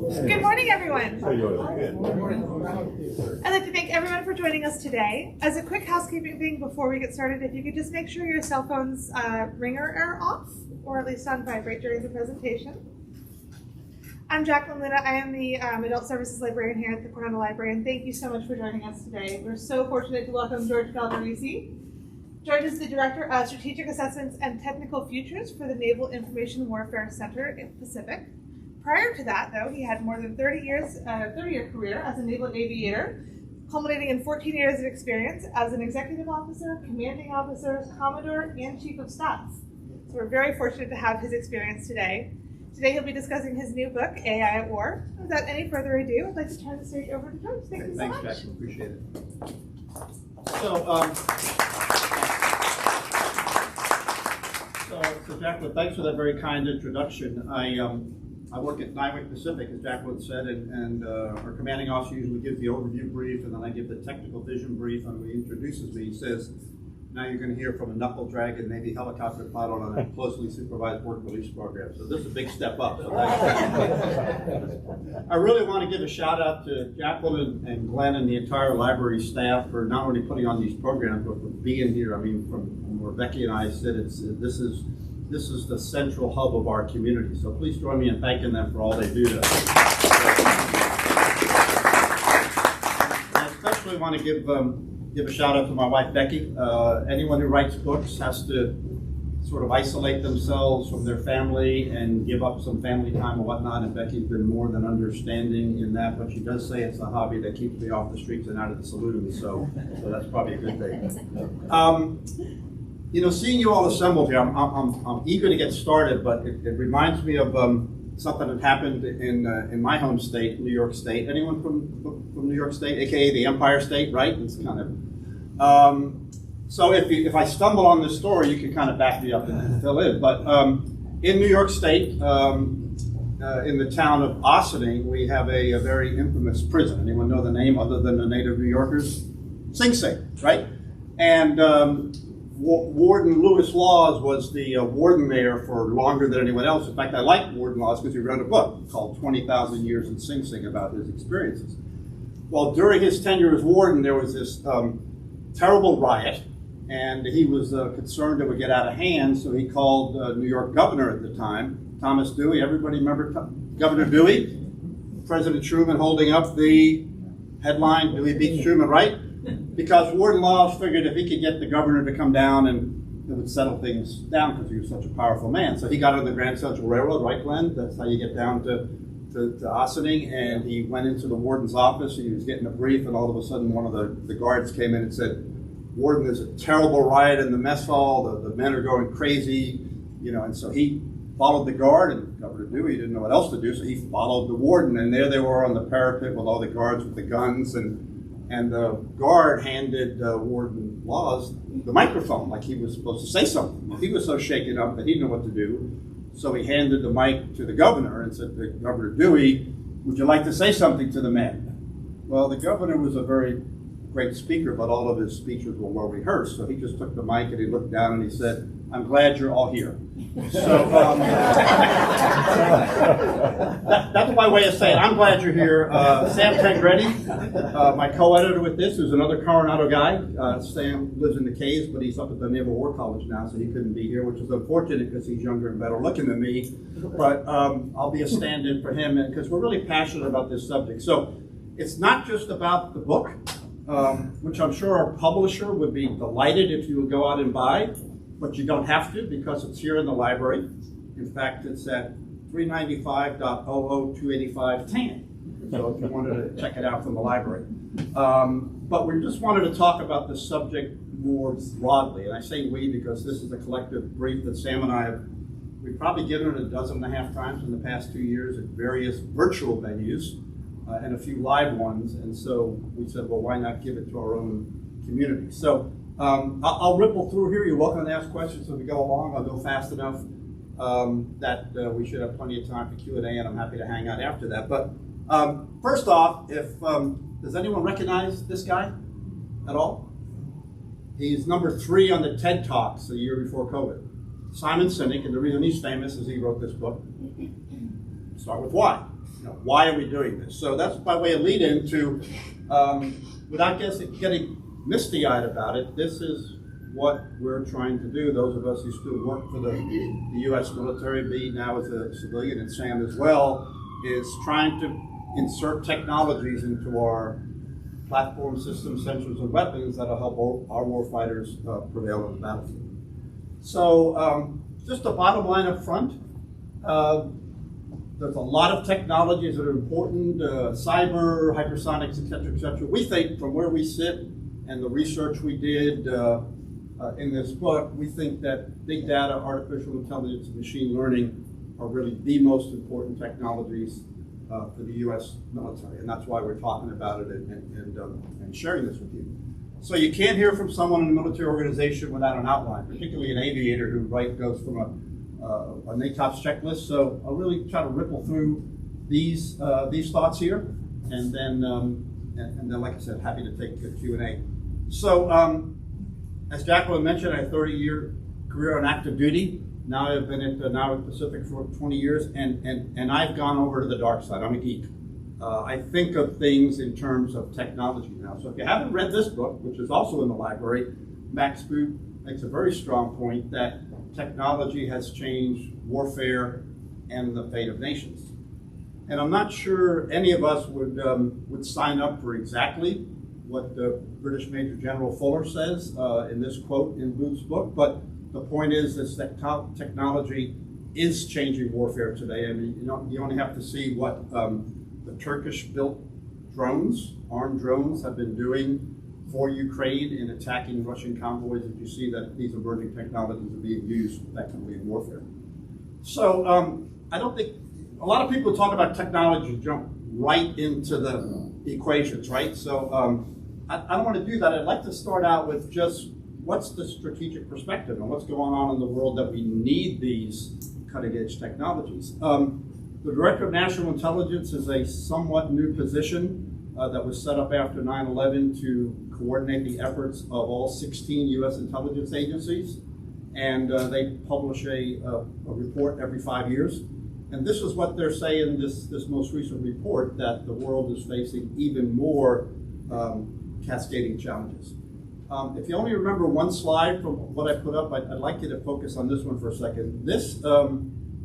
Good morning, everyone. How are you doing? Good morning. I'd like to thank everyone for joining us today. As a quick housekeeping thing before we get started, if you could just make sure your cell phone's ringer are off, or at least on vibrate during the presentation. I'm Jacqueline Luna. I am the Adult Services Librarian here at the Cornell Library, and thank you so much for joining us today. We're so fortunate to welcome George Galdorisi. George is the Director of Strategic Assessments and Technical Futures for the Naval Information Warfare Center in Pacific. Prior to that, though, he had more than 30-year career as a naval aviator, culminating in 14 years of experience as an executive officer, commanding officer, commodore, and chief of staff. So we're very fortunate to have his experience today. Today he'll be discussing his new book, AI at War. Without any further ado, I'd like to turn the stage over to George. Thank you so much. Thanks, Jacqueline. Appreciate it. So Jacqueline, thanks for that very kind introduction. I work at Nine Pacific, as Jacqueline said, and our commanding officer usually gives the overview brief, and then I give the technical vision brief, and when he introduces me, he says, now you're going to hear from a knuckle dragon, maybe helicopter pilot on a closely supervised work release program. So this is a big step up. So I really want to give a shout out to Jacqueline and Glenn and the entire library staff for not only putting on these programs, but for being here. I mean, from where Becky and I sit, this is the central hub of our community. So please join me in thanking them for all they do. I especially want to give a shout out to my wife, Becky. Anyone who writes books has to sort of isolate themselves from their family and give up some family time and whatnot. And Becky's been more than understanding in that, but she does say it's a hobby that keeps me off the streets and out of the saloons. So that's probably a good thing. You know, seeing you all assembled here, I'm eager to get started, but it reminds me of something that happened in my home state, New York State. Anyone from New York State, aka the Empire State, right? It's kind of so if I stumble on this story, you can kind of back me up and fill in. But in New York State, in the town of Ossining, we have a very infamous prison. Anyone know the name other than the native New Yorkers? Sing Sing, right? And Warden Lewis Laws was the warden there for longer than anyone else. In fact, I like Warden Laws because he wrote a book called 20,000 Years in Sing Sing about his experiences. Well, during his tenure as warden, there was this terrible riot, and he was concerned it would get out of hand, so he called New York governor at the time, Thomas Dewey. Everybody remember Governor Dewey? President Truman holding up the headline, Dewey beats Truman, right? Because Warden Laws figured if he could get the governor to come down and it would settle things down because he was such a powerful man. So he got on the Grand Central Railroad, right, Glenn? That's how you get down to Ossining. And he went into the warden's office. He was getting a brief, and all of a sudden one of the guards came in and said, "Warden, there's a terrible riot in the mess hall. The men are going crazy." You know, and so he followed the guard, and Governor Dewey didn't know what else to do, so he followed the warden. And there they were on the parapet with all the guards with the guns, and the guard handed Warden Laws the microphone like he was supposed to say something. Well, he was so shaken up that he didn't know what to do. So he handed the mic to the governor and said to Governor Dewey, "Would you like to say something to the men?" Well, the governor was a very great speaker, but all of his speeches were well rehearsed. So he just took the mic and he looked down and he said, "I'm glad you're all here." So that's my way of saying, I'm glad you're here. Sam Tancredi, my co-editor with this, who's another Coronado guy. Sam lives in the Caves, but he's up at the Naval War College now, so he couldn't be here, which is unfortunate because he's younger and better looking than me. But I'll be a stand-in for him because we're really passionate about this subject. So it's not just about the book, which I'm sure our publisher would be delighted if you would go out and buy. But you don't have to because it's here in the library. In fact, it's at 395.0028510. So if you wanted to check it out from the library. But we just wanted to talk about this subject more broadly. And I say we because this is a collective brief that Sam and I we've probably given it 12.5 times in the past 2 years at various virtual venues and a few live ones. And so we said, well, why not give it to our own community? So I'll ripple through here. You're welcome to ask questions as we go along. I'll go fast enough that we should have plenty of time for Q&A, and I'm happy to hang out after that. But first off, does anyone recognize this guy at all? He's number 3 on the TED Talks the year before COVID. Simon Sinek, and the reason he's famous is he wrote this book. Start with why. why are we doing this? So that's by way of lead into, without getting misty-eyed about it, this is what we're trying to do. Those of us who still work for the U.S. military, me now as a civilian, and Sam as well, is trying to insert technologies into our platform systems, sensors, and weapons that'll help our warfighters prevail on the battlefield. So just the bottom line up front, there's a lot of technologies that are important, cyber, hypersonics, et cetera, We think from where we sit and the research we did in this book, we think that big data, artificial intelligence, and machine learning are really the most important technologies for the U.S. military, and that's why we're talking about it and sharing this with you. So you can't hear from someone in a military organization without an outline, particularly an aviator who goes from a NATOPS checklist. So I'll really try to ripple through these thoughts here, and then like I said, happy to take Q&A. So as Jacqueline mentioned, I had a 30-year career on active duty. Now I've been at Pacific for 20 years, and I've gone over to the dark side. I'm a geek. I think of things in terms of technology now. So if you haven't read this book, which is also in the library, Max Boot makes a very strong point that technology has changed warfare and the fate of nations. And I'm not sure any of us would sign up for exactly what the British Major General Fuller says in this quote in Boot's book, but the point is that technology is changing warfare today. I mean, you only have to see what the Turkish-built drones, armed drones, have been doing for Ukraine in attacking Russian convoys, if you see that these emerging technologies are being used effectively in warfare. So I don't think, a lot of people talk about technology jump right into the equations, right? So I don't want to do that. I'd like to start out with just what's the strategic perspective and what's going on in the world that we need these cutting-edge technologies. The Director of National Intelligence is a somewhat new position that was set up after 9/11 to coordinate the efforts of all 16 U.S. intelligence agencies. And they publish a report every 5 years. And this is what they're saying, this most recent report, that the world is facing even more cascading challenges. If you only remember one slide from what I put up, I'd like you to focus on this one for a second. This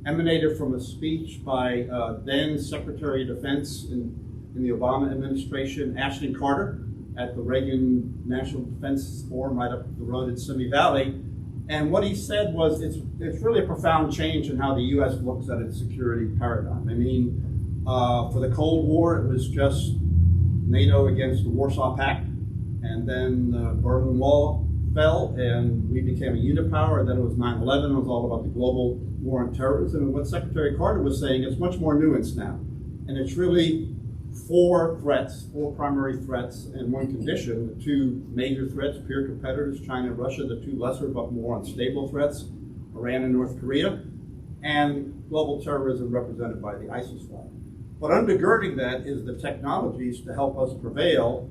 emanated from a speech by then Secretary of Defense in the Obama administration, Ashton Carter, at the Reagan National Defense Forum right up the road in Simi Valley. And what he said was it's really a profound change in how the U.S. looks at its security paradigm. I mean, for the Cold War, it was just NATO against the Warsaw Pact. And then the Berlin Wall fell, and we became a unipower. And then it was 9/11. It was all about the global war on terrorism. And what Secretary Carter was saying, it's much more nuanced now. And it's really four primary threats, and one condition. The two major threats, peer competitors, China and Russia, the two lesser but more unstable threats, Iran and North Korea, and global terrorism represented by the ISIS flag. But undergirding that is the technologies to help us prevail.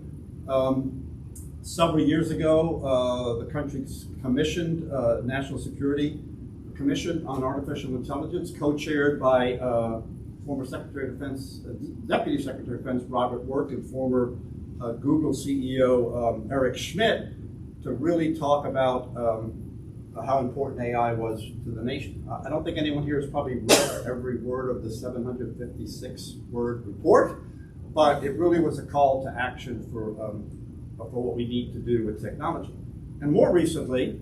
Several years ago, the country commissioned National Security Commission on Artificial Intelligence, co-chaired by former Secretary of Defense, Deputy Secretary of Defense Robert Work, and former Google CEO Eric Schmidt, to really talk about how important AI was to the nation. I don't think anyone here has probably read every word of the 756-word report, but it really was a call to action for what we need to do with technology. And more recently,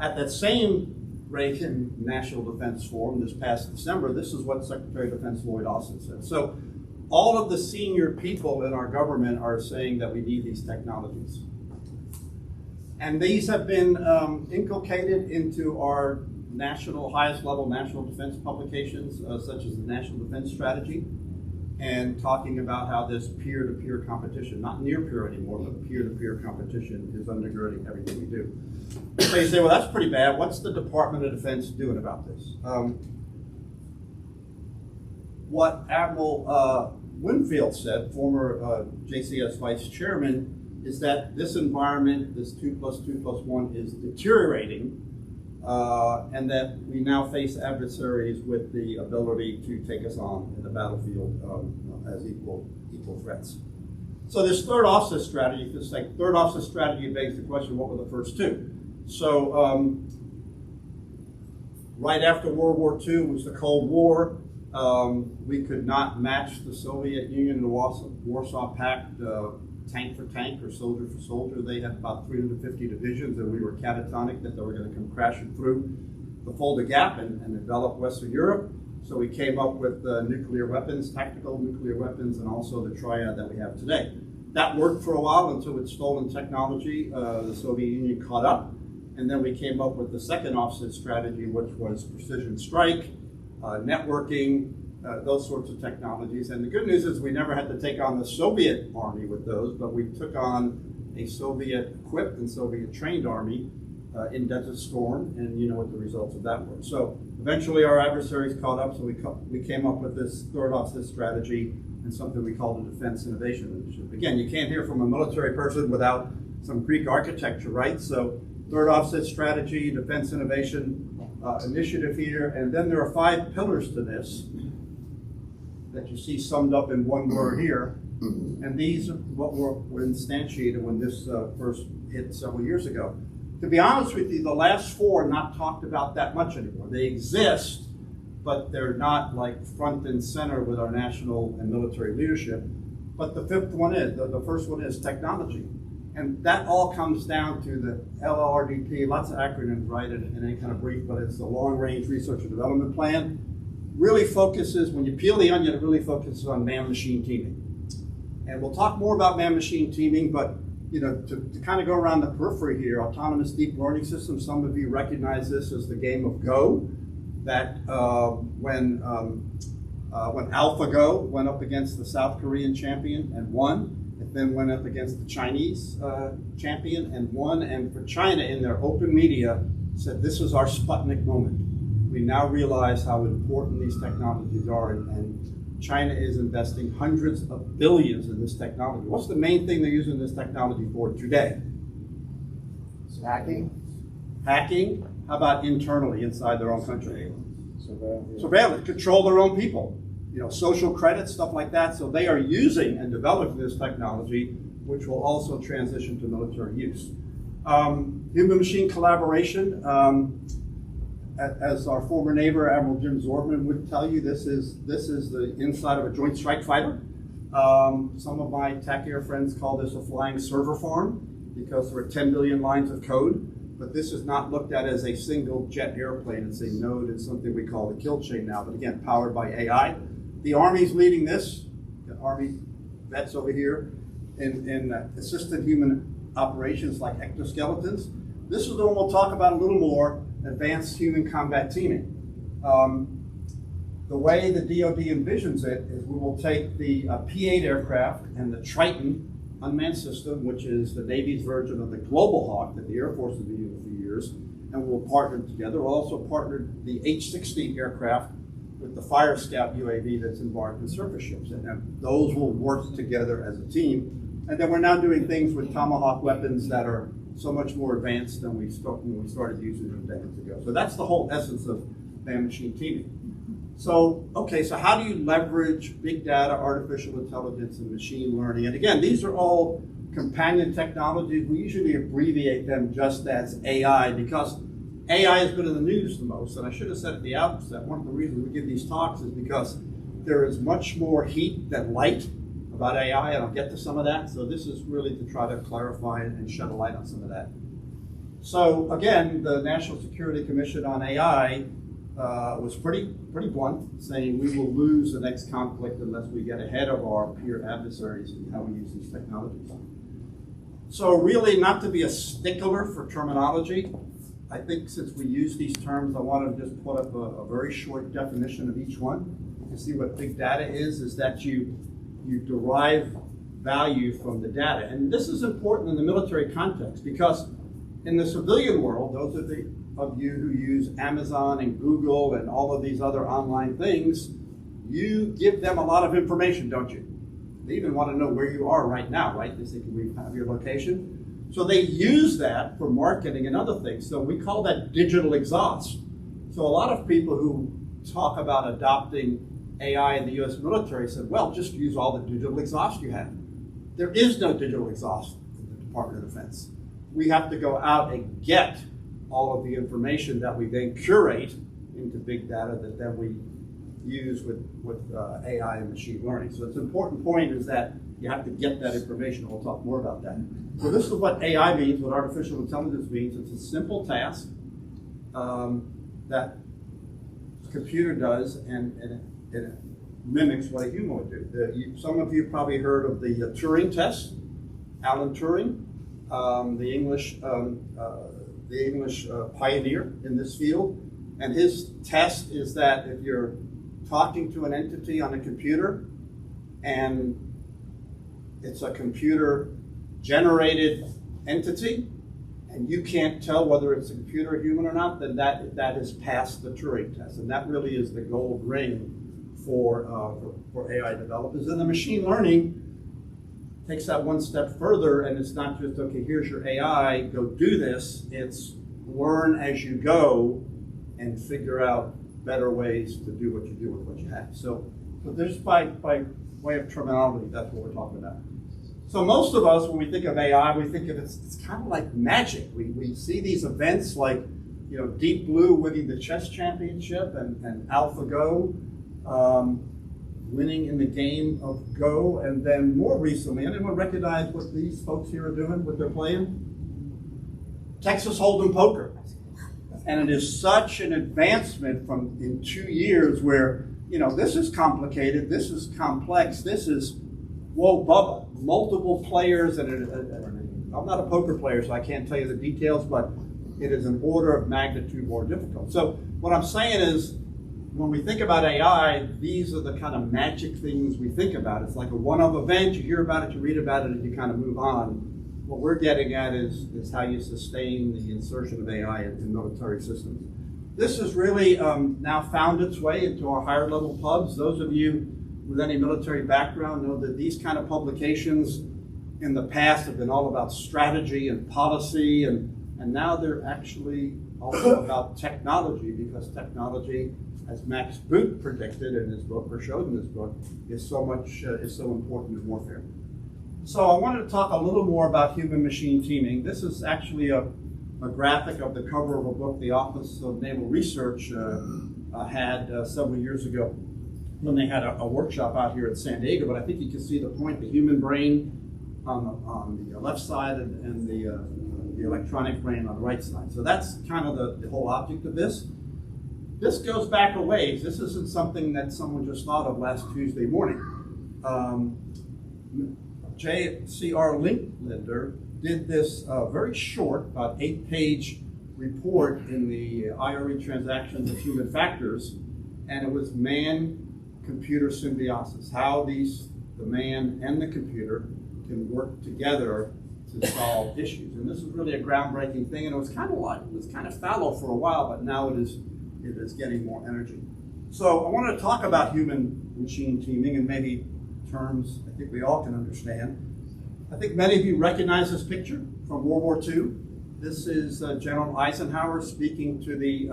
at that same Reagan National Defense Forum this past December, this is what Secretary of Defense Lloyd Austin said. So all of the senior people in our government are saying that we need these technologies. And these have been inculcated into our highest level national defense publications, such as the National Defense Strategy, and talking about how this peer-to-peer competition, not near-peer anymore, but peer-to-peer competition is undergirding everything we do. So you say, well, that's pretty bad. What's the Department of Defense doing about this? What Admiral Winfield said, former JCS Vice Chairman, is that this environment, this 2+2+1, is deteriorating and that we now face adversaries with the ability to take us on in the battlefield as equal threats. So this third offset strategy, this like third offset strategy begs the question, what were the first two? So right after World War II was the Cold War. We could not match the Soviet Union and the Warsaw Pact tank for tank or soldier for soldier. They had about 350 divisions, and we were catatonic that they were going to come crashing through the Fulda Gap and envelop Western Europe. So we came up with nuclear weapons, tactical nuclear weapons, and also the triad that we have today. That worked for a while until with stolen technology, the Soviet Union caught up. And then we came up with the second offset strategy, which was precision strike, networking, those sorts of technologies. And the good news is we never had to take on the Soviet army with those, but we took on a Soviet-equipped and Soviet-trained army in Desert Storm, and you know what the results of that were. So eventually our adversaries caught up, so we came up with this third offset strategy and something we call the Defense Innovation Initiative. Again, you can't hear from a military person without some Greek architecture, right? So third offset strategy, Defense Innovation Initiative here, and then there are 5 pillars to this that you see summed up in one word here. And these are what were instantiated when this first hit several years ago. To be honest with you, the last 4 are not talked about that much anymore. They exist, but they're not like front and center with our national and military leadership. But the 5th one is, the first one is technology. And that all comes down to the LRDP, lots of acronyms, right, in any kind of brief, but it's the Long Range Research and Development Plan. Really focuses, when you peel the onion, it really focuses on man-machine teaming. And we'll talk more about man-machine teaming, but you know, to kind of go around the periphery here, autonomous deep learning systems, some of you recognize this as the game of Go, that when AlphaGo went up against the South Korean champion and won, it then went up against the Chinese champion and won, and for China in their open media said, this is our Sputnik moment. We now realize how important these technologies are, and China is investing hundreds of billions in this technology. What's the main thing they're using this technology for today? Hacking. Hacking. How about internally, inside their own country? Surveillance. Control their own people. You know, social credit, stuff like that. So they are using and developing this technology, which will also transition to military use. Human-machine collaboration. As our former neighbor, Admiral Jim Zorman, would tell you, this is the inside of a Joint Strike Fighter. Some of my TACAIR friends call this a flying server farm because there are 10 billion lines of code, but this is not looked at as a single jet airplane. It's a node in something we call the kill chain now, but again, powered by AI. The Army's leading this, the Army vets over here, in assisted human operations like exoskeletons. This is the one we'll talk about a little more, advanced human combat teaming. The way the DoD envisions it is we will take the P-8 aircraft and the Triton unmanned system, which is the Navy's version of the Global Hawk that the Air Force has been using for years, and we'll partner together. We'll also partner the H-60 aircraft with the Fire Scout UAV that's embarked in surface ships, and those will work together as a team. And then we're now doing things with Tomahawk weapons that are so much more advanced than when we started using them decades ago. So that's the whole essence of man-machine teaming. So, okay, so how do you leverage big data, artificial intelligence, and machine learning? And again, these are all companion technologies. We usually abbreviate them just as AI because AI has been in the news the most. And I should have said at the outset, one of the reasons we give these talks is because there is much more heat than light about AI, and I'll get to some of that. So this is really to try to clarify and shed a light on some of that. So again, the National Security Commission on AI was pretty blunt, saying we will lose the next conflict unless we get ahead of our peer adversaries in how we use these technologies. So really, not to be a stickler for terminology, I think since we use these terms, I want to just put up a very short definition of each one. You can see what big data is that you derive value from the data. And this is important in the military context because in the civilian world, those of you who use Amazon and Google and all of these other online things, you give them a lot of information, don't you? They even want to know where you are right now, right? They say, can we have your location? So they use that for marketing and other things. So we call that digital exhaust. So a lot of people who talk about adopting AI in the US military said, well, just use all the digital exhaust you have. There is no digital exhaust in the Department of Defense. We have to go out and get all of the information that we then curate into big data that then we use with AI and machine learning. So it's an important point is that you have to get that information. We'll talk more about that. So this is what AI means, what artificial intelligence means. It's a simple task that the computer does, and it mimics what a human would do. Some of you probably heard of the Turing test, Alan Turing, the English pioneer in this field. And his test is that if you're talking to an entity on a computer and it's a computer generated entity and you can't tell whether it's a computer or human or not, then that has passed the Turing test. And that really is the gold ring for AI developers. And the machine learning takes that one step further, and it's not just, okay, here's your AI, go do this. It's learn as you go and figure out better ways to do what you do with what you have. So there's by way of terminology, that's what we're talking about. So most of us, when we think of AI, we think of it's kind of like magic. We see these events like, you know, Deep Blue winning the chess championship and AlphaGo winning in the game of Go. And then more recently, anyone recognize what these folks here are doing, what they're playing? Texas Hold'em poker. And it is such an advancement from in 2 years where, you know, this is complicated, this is complex, this is, whoa, Bubba, multiple players, and I'm not a poker player, so I can't tell you the details, but it is an order of magnitude more difficult. So what I'm saying is, when we think about AI, these are the kind of magic things we think about. It's like a one-off event, you hear about it, you read about it, and you kind of move on. What we're getting at is how you sustain the insertion of AI in military systems. This has really now found its way into our higher level pubs. Those of you with any military background know that these kind of publications in the past have been all about strategy and policy, and now they're actually also about technology, because technology, as Max Boot predicted in his book, or showed in his book, is so important in warfare. So I wanted to talk a little more about human-machine teaming. This is actually a graphic of the cover of a book the Office of Naval Research had several years ago when they had a workshop out here at San Diego. But I think you can see the point, the human brain on the left side and the electronic brain on the right side. So that's kind of the whole object of this. This goes back a ways. This isn't something that someone just thought of last Tuesday morning. J.C.R. Linklater did this very short, about 8-page report in the IRE Transactions of Human Factors, and it was man-computer symbiosis, how the man and the computer can work together to solve issues. And this was really a groundbreaking thing, and it was kind of fallow for a while, but now it is getting more energy. So I wanted to talk about human-machine teaming and maybe terms I think we all can understand. I think many of you recognize this picture from World War II. This is General Eisenhower speaking to the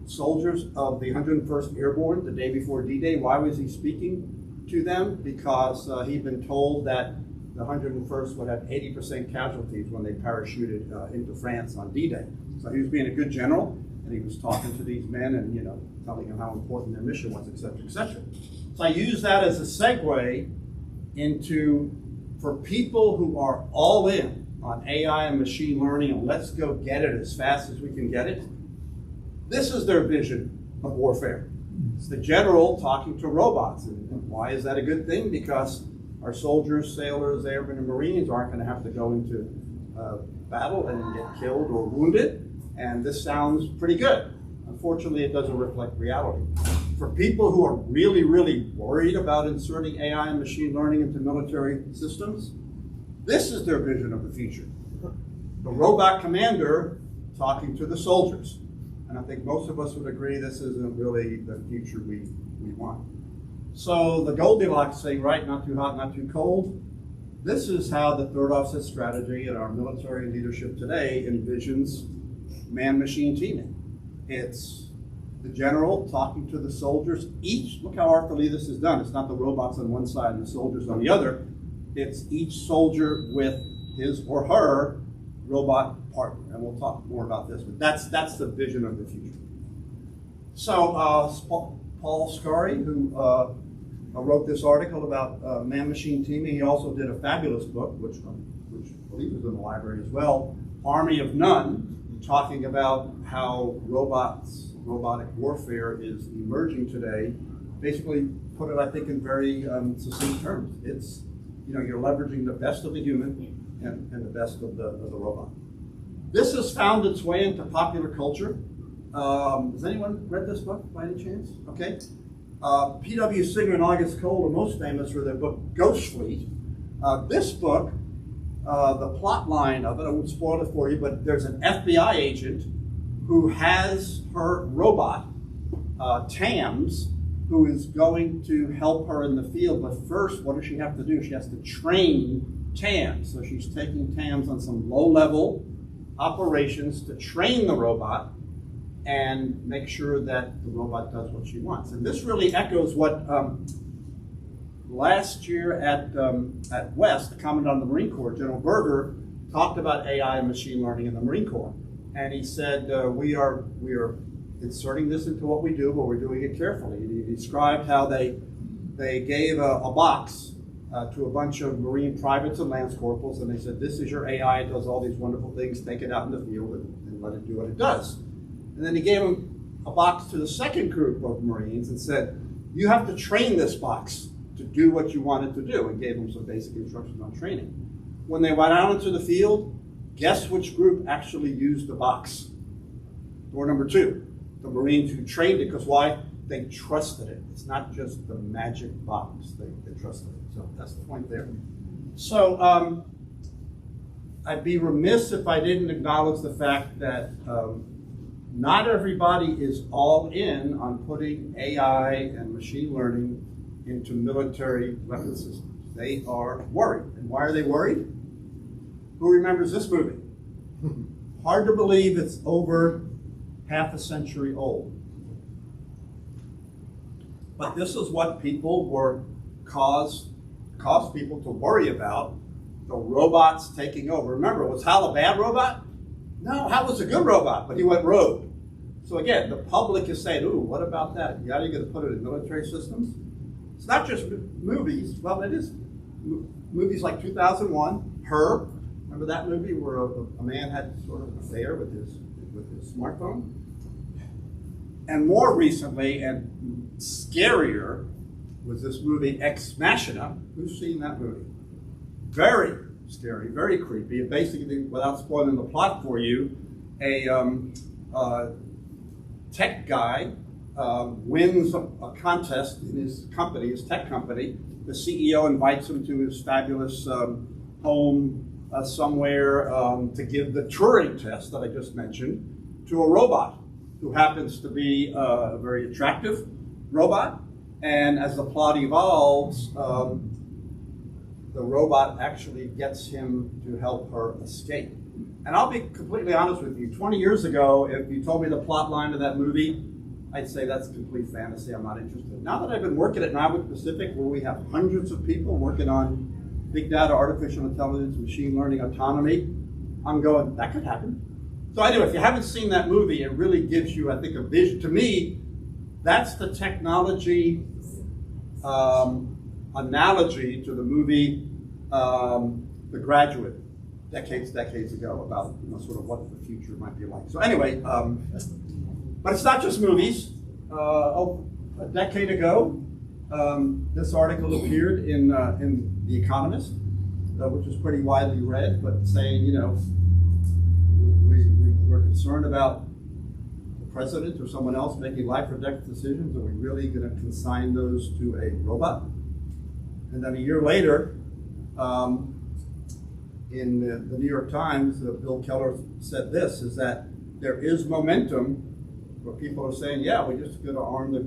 soldiers of the 101st Airborne the day before D-Day. Why was he speaking to them? Because he'd been told that the 101st would have 80% casualties when they parachuted into France on D-Day. So he was being a good general, and he was talking to these men and, you know, telling them how important their mission was, et cetera, et cetera. So I use that as a segue into, for people who are all in on AI and machine learning and let's go get it as fast as we can get it, this is their vision of warfare. It's the general talking to robots. And why is that a good thing? Because our soldiers, sailors, airmen, and Marines aren't going to have to go into battle and get killed or wounded. And this sounds pretty good. Unfortunately, it doesn't reflect reality. For people who are really, really worried about inserting AI and machine learning into military systems, this is their vision of the future. The robot commander talking to the soldiers. And I think most of us would agree this isn't really the future we want. So the Goldilocks thing, right? Not too hot, not too cold. This is how the third offset strategy and our military leadership today envisions man-machine teaming. It's the general talking to the soldiers. Each, look how artfully this is done. It's not the robots on one side and the soldiers on the other. It's each soldier with his or her robot partner. And we'll talk more about this, but that's the vision of the future. So Paul Scari, who wrote this article about man-machine teaming, he also did a fabulous book, which I believe is in the library as well, Army of None, talking about how robotic warfare is emerging today. Basically put it, I think, in very succinct terms. It's, you're leveraging the best of the human and the best of the robot. This has found its way into popular culture. Has anyone read this book by any chance? Okay. P.W. Singer and August Cole are most famous for their book Ghost Fleet. This book, the plot line of it, I won't spoil it for you, but there's an FBI agent who has her robot, Tams, who is going to help her in the field. But first, what does she have to do? She has to train Tams. So she's taking Tams on some low-level operations to train the robot and make sure that the robot does what she wants. And this really echoes what last year at West, the Commandant of the Marine Corps, General Berger, talked about AI and machine learning in the Marine Corps. And he said, we are inserting this into what we do, but we're doing it carefully. And he described how they gave a box to a bunch of Marine privates and lance corporals, and they said, this is your AI, it does all these wonderful things, take it out in the field and let it do what it does. And then he gave them a box to the second group of Marines and said, you have to train this box to do what you want it to do, and gave them some basic instructions on training. When they went out into the field, guess which group actually used the box? Door number 2, the Marines who trained it, because why? They trusted it. It's not just the magic box, they trusted it. So that's the point there. So I'd be remiss if I didn't acknowledge the fact that not everybody is all in on putting AI and machine learning into military weapon systems. They are worried. And why are they worried? Who remembers this movie? Hard to believe it's over half a century old. But this is what people were caused people to worry about, the robots taking over. Remember, was Hal a bad robot? No, Hal was a good robot, but he went rogue. So again, the public is saying, ooh, what about that? Are you going to put it in military systems? It's not just movies. Well, it is movies like 2001, Her. Remember that movie where a man had sort of an affair with his smartphone? And more recently, and scarier, was this movie Ex Machina. Who's seen that movie? Very scary, very creepy. And basically, without spoiling the plot for you, a tech guy wins a contest in his company, his tech company. The CEO invites him to his fabulous home somewhere to give the Turing test that I just mentioned to a robot who happens to be a very attractive robot. And as the plot evolves, the robot actually gets him to help her escape. And I'll be completely honest with you, 20 years ago, if you told me the plot line of that movie, I'd say that's complete fantasy, I'm not interested. Now that I've been working at Norfolk Pacific, where we have hundreds of people working on big data, artificial intelligence, machine learning, autonomy, I'm going, that could happen. So anyway, if you haven't seen that movie, it really gives you, I think, a vision. To me, that's the technology analogy to the movie The Graduate, decades ago, about sort of what the future might be like. So anyway, but it's not just movies. A decade ago, this article appeared in The Economist, which was pretty widely read, but saying, we're concerned about the president or someone else making life or death decisions. Are we really going to consign those to a robot? And then a year later, in the New York Times, Bill Keller said this, is that there is momentum where people are saying, yeah, we're just going to arm the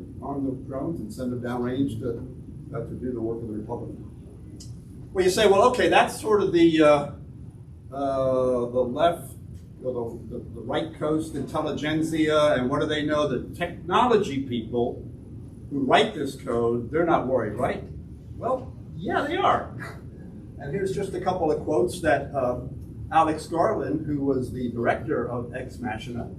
drones and send them downrange to do the work of the Republic. Well, you say, well, okay, that's sort of the left, or the right coast intelligentsia, and what do they know? The technology people who write this code, they're not worried, right? Well, yeah, they are. And here's just a couple of quotes that Alex Garland, who was the director of Ex Machina,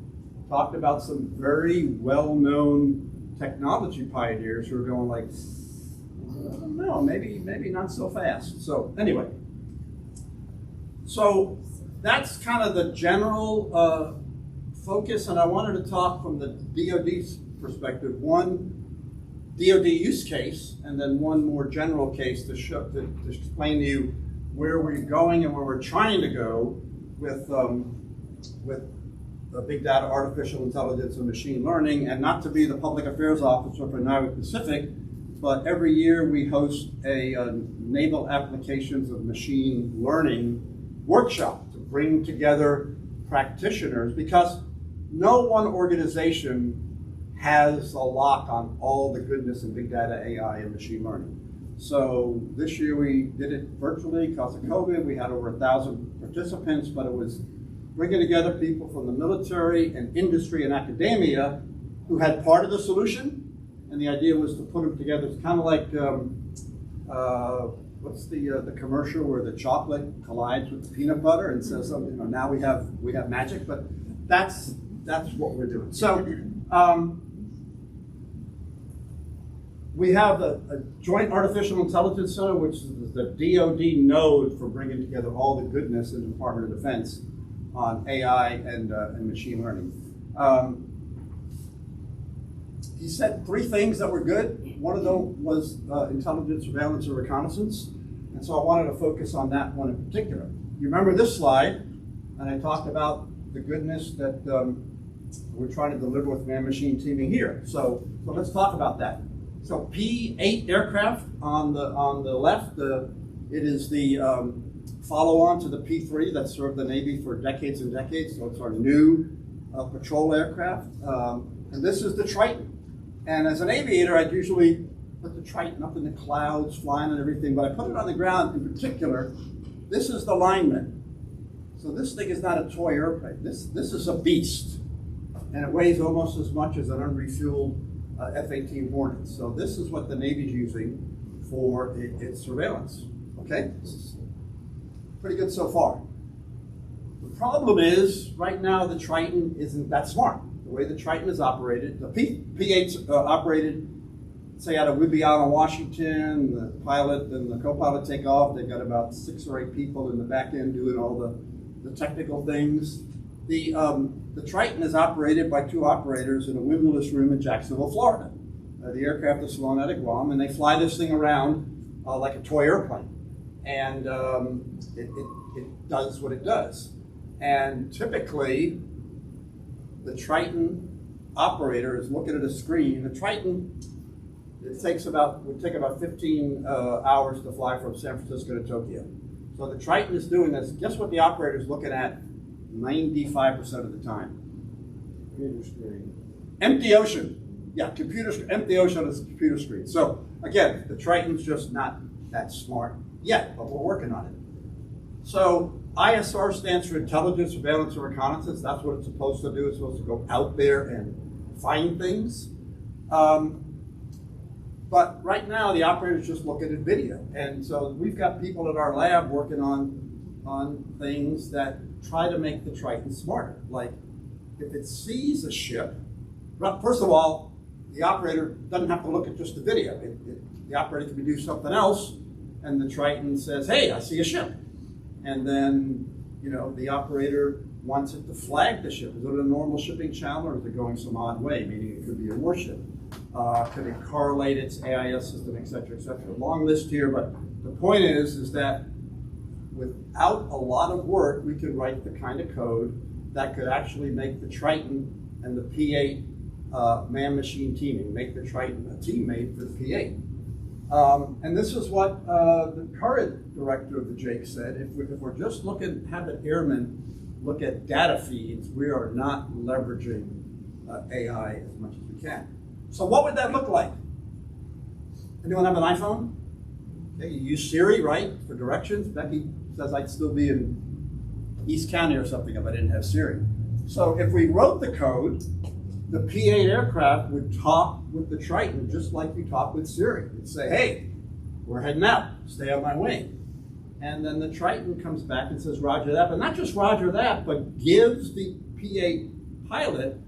talked about some very well-known technology pioneers who are going like, I don't know, maybe not so fast. So anyway, so that's kind of the general focus, and I wanted to talk from the DoD's perspective, one DoD use case, and then one more general case to explain to you where we're going and where we're trying to go with big data, artificial intelligence, and machine learning. And not to be the public affairs officer for Naval Pacific, but every year we host a naval applications of machine learning workshop to bring together practitioners, because no one organization has a lock on all the goodness in big data, AI, and machine learning. So this year we did it virtually because of COVID. We had over 1,000 participants, but it was bringing together people from the military and industry and academia who had part of the solution. And the idea was to put them together. It's kind of like, what's the commercial where the chocolate collides with the peanut butter and says something, now we have magic, but that's what we're doing. So we have a Joint Artificial Intelligence Center, which is the DoD node for bringing together all the goodness in the Department of Defense on AI and machine learning. He said 3 things that were good. One of them was intelligence, surveillance, and reconnaissance. And so I wanted to focus on that one in particular. You remember this slide, and I talked about the goodness that we're trying to deliver with man-machine teaming here. So let's talk about that. So P-8 aircraft on the left, it is the follow-on to the P-3 that served the Navy for decades and decades. So it's our new patrol aircraft. And this is the Triton. And as an aviator, I'd usually put the Triton up in the clouds, flying and everything, but I put it on the ground in particular. This is the lineman. So this thing is not a toy airplane. This is a beast. And it weighs almost as much as an unrefueled F-18 Hornet. So this is what the Navy's using for its surveillance. Okay? This is pretty good so far. The problem is, right now, the Triton isn't that smart. The way the Triton is operated, the P-8's operated, say, out of Whidbey Island, Washington. The pilot and the co-pilot take off. They've got about 6 or 8 people in the back end doing all the technical things. The Triton is operated by 2 operators in a windowless room in Jacksonville, Florida. The aircraft is flown out of Guam, and they fly this thing around like a toy airplane. And it does what it does. And typically, the Triton operator is looking at a screen. The Triton, would take about 15 hours to fly from San Francisco to Tokyo. So the Triton is doing this. Guess what the operator is looking at 95% of the time? Computer screen. Empty ocean. Yeah, empty ocean is a computer screen. So again, the Triton's just not that smart yet, but we're working on it. So ISR stands for intelligence, surveillance, and reconnaissance. That's what it's supposed to do. It's supposed to go out there and find things. But right now, the operators just look at a video. And so we've got people at our lab working on things that try to make the Triton smarter. Like, if it sees a ship, first of all, the operator doesn't have to look at just the video. The operator can do something else, and the Triton says, hey, I see a ship. And then, the operator wants it to flag the ship. Is it a normal shipping channel, or is it going some odd way, meaning it could be a warship? Could it correlate its AIS system, et cetera, et cetera? Long list here, but the point is that without a lot of work, we could write the kind of code that could actually make the Triton and the P-8 man-machine teaming, make the Triton a teammate for the P-8. And this is what the current director of the JAIC said. If we're just having airmen look at data feeds, we are not leveraging AI as much as we can. So what would that look like? Anyone have an iPhone? Okay, you use Siri, right, for directions. Becky says I'd still be in East County or something if I didn't have Siri. So if we wrote the code, the P-8 aircraft would talk with the Triton just like you talk with Siri. It'd say, hey, we're heading out, stay on my wing. And then the Triton comes back and says, roger that, but not just roger that, but gives the P-8 pilot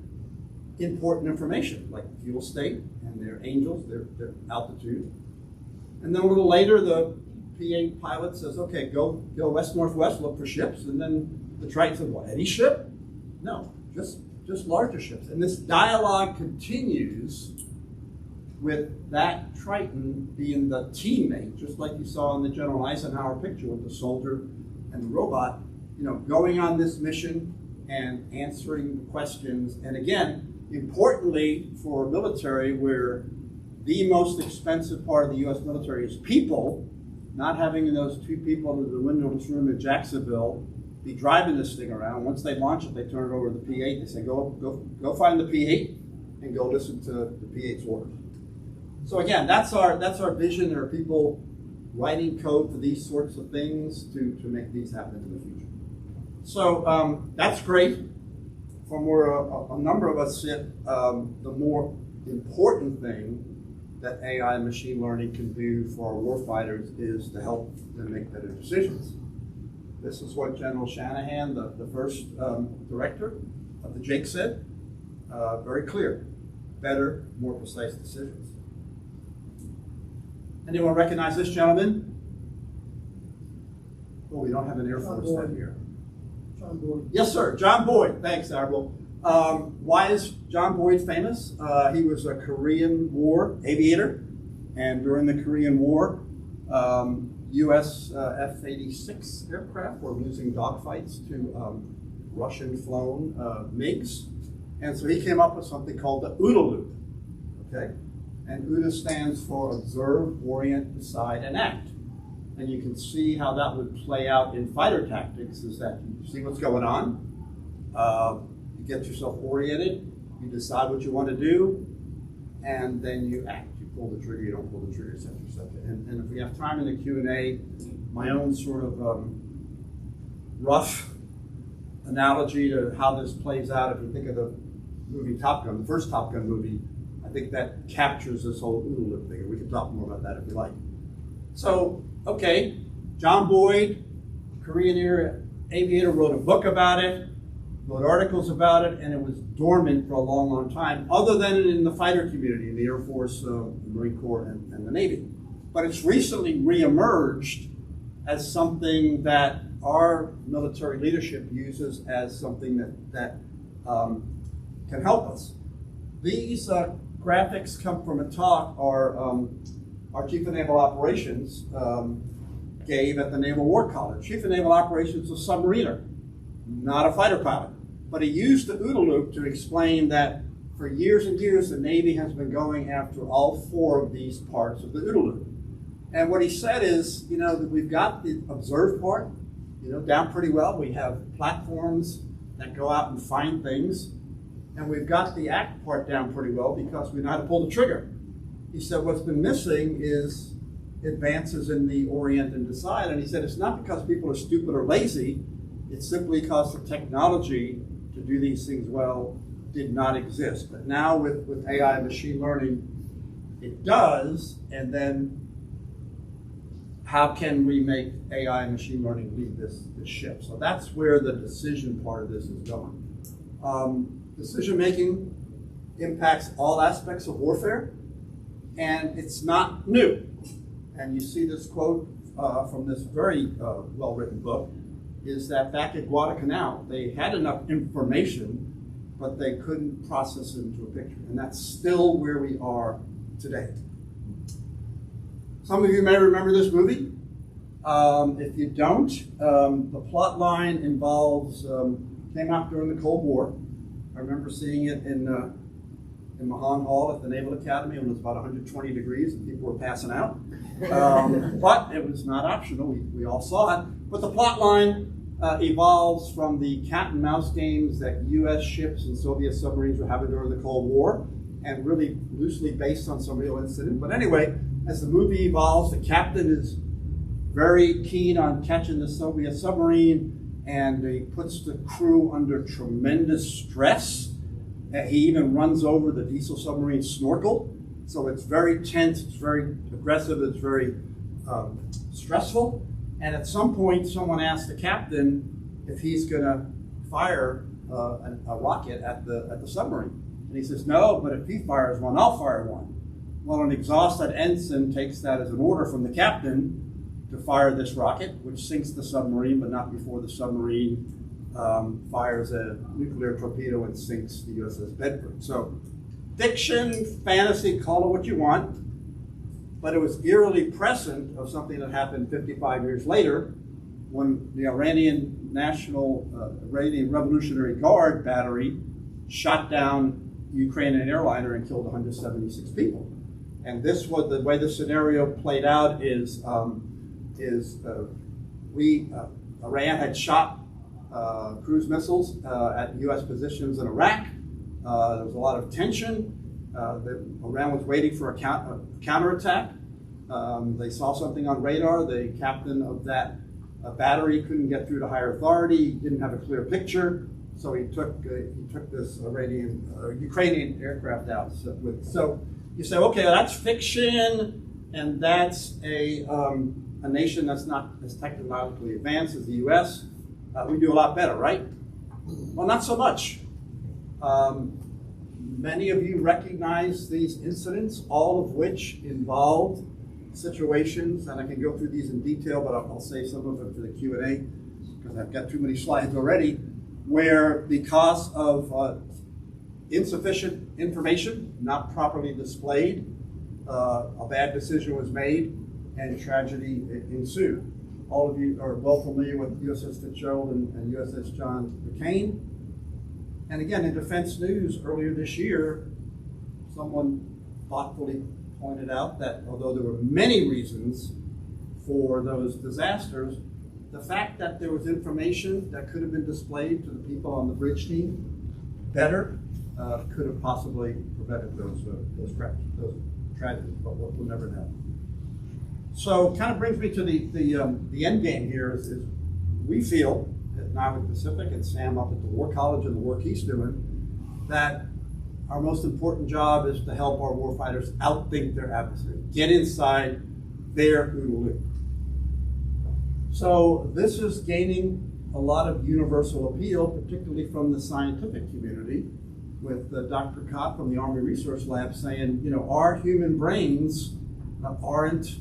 important information, like fuel state and their angels, their altitude. And then a little later, the P-8 pilot says, okay, go west-northwest, look for ships. And then the Triton says, well, any ship? No, just larger ships. And this dialogue continues with that Triton being the teammate, just like you saw in the General Eisenhower picture with the soldier and the robot, going on this mission and answering questions. And again, importantly for a military where the most expensive part of the U.S. military is people, not having those two people in the windowless room in Jacksonville be driving this thing around. Once they launch it, they turn it over to the P-8. They say, go find the P-8 and go listen to the P-8's orders. So again, that's our vision. There are people writing code for these sorts of things to make these happen in the future. So that's great. From where a number of us sit, the more important thing that AI and machine learning can do for our warfighters is to help them make better decisions. This is what General Shanahan, the first director of the JAIC said, very clear, better, more precise decisions. Anyone recognize this gentleman? Oh, we don't have an Air Force head here. John Boyd. Yes, sir. John Boyd. Thanks, Admiral. Why is John Boyd famous? He was a Korean War aviator, and during the Korean War, U.S. F-86 aircraft were losing dogfights to Russian-flown MiGs, and so he came up with something called the OODA loop. Okay, and OODA stands for Observe, Orient, Decide, and Act. And you can see how that would play out in fighter tactics, is that you see what's going on, you get yourself oriented, you decide what you want to do, and then you act. You pull the trigger, you don't pull the trigger, et cetera, et cetera. And if we have time in the Q&A, my own sort of rough analogy to how this plays out, if you think of the movie Top Gun, the first Top Gun movie, I think that captures this whole OODA loop thing, and we can talk more about that if you like. So, okay, John Boyd, Korean era aviator, wrote a book about it, wrote articles about it, and it was dormant for a long, long time, other than in the fighter community, in the Air Force, the Marine Corps, and the Navy. But it's recently reemerged as something that our military leadership uses as something that can help us. These graphics come from a talk our Chief of Naval Operations gave at the Naval War College. Chief of Naval Operations is a submariner, not a fighter pilot. But he used the OODA loop to explain that for years and years, the Navy has been going after all four of these parts of the OODA loop. And what he said is, that we've got the observe part, down pretty well. We have platforms that go out and find things. And we've got the act part down pretty well because we know how to pull the trigger. He said what's been missing is advances in the orient and decide. And he said it's not because people are stupid or lazy, it's simply because the technology to do these things well did not exist. But now with AI and machine learning, it does. And then how can we make AI and machine learning lead this ship? So that's where the decision part of this is going. Decision making impacts all aspects of warfare, and it's not new. And you see this quote from this very well-written book, is that back at Guadalcanal, they had enough information, but they couldn't process it into a picture. And that's still where we are today. Some of you may remember this movie. If you don't, the plot line involves, came out during the Cold War. I remember seeing it in Mahan Hall at the Naval Academy when it was about 120 degrees and people were passing out. But it was not optional. We all saw it. But the plot line evolves from the cat and mouse games that U.S. ships and Soviet submarines were having during the Cold War, and really loosely based on some real incident. But anyway, as the movie evolves, the captain is very keen on catching the Soviet submarine, and he puts the crew under tremendous stress. He even runs over the diesel submarine snorkel. So it's very tense, it's very aggressive, it's very stressful. And at some point, someone asks the captain if he's going to fire a rocket at the submarine. And he says, no, but if he fires one, I'll fire one. Well, an exhausted ensign takes that as an order from the captain to fire this rocket, which sinks the submarine, but not before the submarine fires a nuclear torpedo and sinks the USS Bedford. So fiction, fantasy, call it what you want, but it was eerily prescient of something that happened 55 years later when the Iranian Iranian Revolutionary Guard battery shot down the Ukrainian airliner and killed 176 people. And this was the way the scenario played out Iran had shot cruise missiles at U.S. positions in Iraq. There was a lot of tension. Iran was waiting for a counterattack. They saw something on radar. The captain of that battery couldn't get through to higher authority. He didn't have a clear picture, so he took this Ukrainian aircraft out. So you say, okay, that's fiction, and that's a nation that's not as technologically advanced as the U.S. We do a lot better, right? Well, not so much. Many of you recognize these incidents, all of which involved situations, and I can go through these in detail, but I'll save some of it for the Q&A because I've got too many slides already, where because of insufficient information, not properly displayed, a bad decision was made and tragedy ensued. All of you are well familiar with USS Fitzgerald and USS John McCain. And again, in Defense News earlier this year, someone thoughtfully pointed out that although there were many reasons for those disasters, the fact that there was information that could have been displayed to the people on the bridge team better could have possibly prevented those tragedies, but we'll never know. So kind of brings me to the end game here is we feel at Naval Pacific and Sam up at the War College and the work he's doing, that our most important job is to help our warfighters outthink their adversary, get inside their OODA loop. So this is gaining a lot of universal appeal, particularly from the scientific community, with Dr. Cott from the Army Resource Lab saying, you know, our human brains aren't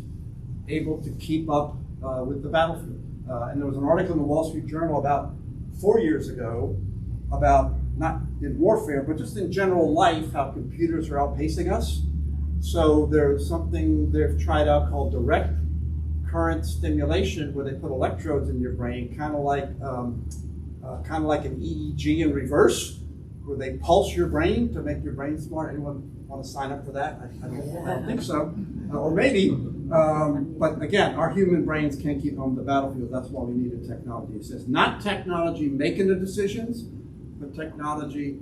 able to keep up with the battlefield. And there was an article in the Wall Street Journal about 4 years ago about, not in warfare, but just in general life, how computers are outpacing us. So there's something they've tried out called direct current stimulation, where they put electrodes in your brain, kind of like an EEG in reverse, where they pulse your brain to make your brain smart. Anyone want to sign up for that? I don't think so. Or maybe. But again, our human brains can't keep on the battlefield. That's why we needed technology. It says not technology making the decisions, but technology